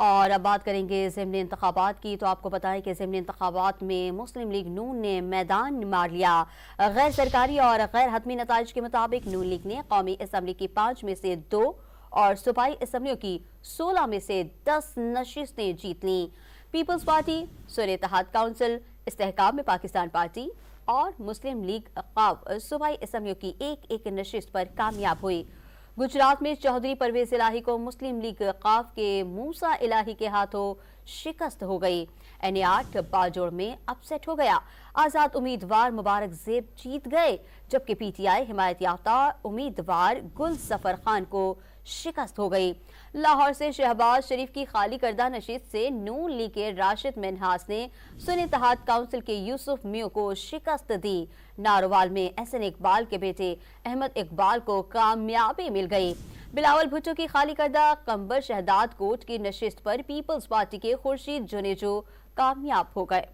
और अब बात करेंगे ज़िमनी इंतखाबात की। तो आपको बताएं कि ज़िमनी इंतखाबात में मुस्लिम लीग नून ने मैदान मार लिया। गैर सरकारी और गैर हतमी नताइज के मुताबिक नून लीग ने कौमी असम्बली की 5 में से 2 और सूबाई असम्बलियों की 16 में से 10 नशिस्तें जीत लीं। पीपल्स पार्टी, सुर इत्तेहाद काउंसिल, इस्तेहकाम में पाकिस्तान पार्टी और मुस्लिम लीग क़ाफ सूबाई असम्बलियों की एक एक नशिस्त पर कामयाब हुई। गुजरात में चौधरी परवेज इलाही को मुस्लिम लीग क़ाफ के मूसा इलाही के हाथों शिकस्त हो गई। NA8 बाजोड़ में अपसेट हो गया। आजाद उम्मीदवार मुबारक जेब जीत गए, जबकि PTI हिमायत याफ्ता उम्मीदवार गुल सफर खान को शिकस्त हो गई। लाहौर से शहबाज शरीफ की खाली करदा नशिस्त से नून लीग के राशिद मिन्हास ने सुन्नी इत्तेहाद काउंसिल के यूसुफ मियो को शिकस्त दी। नारोवाल में SN इकबाल के बेटे अहमद इकबाल को कामयाबी मिल गई। बिलावल भुट्टो की खाली करदा कंबर शहदाद कोट की नशिस्त पर पीपल्स पार्टी के खुर्शीद जुनेजो कामयाब हो गए।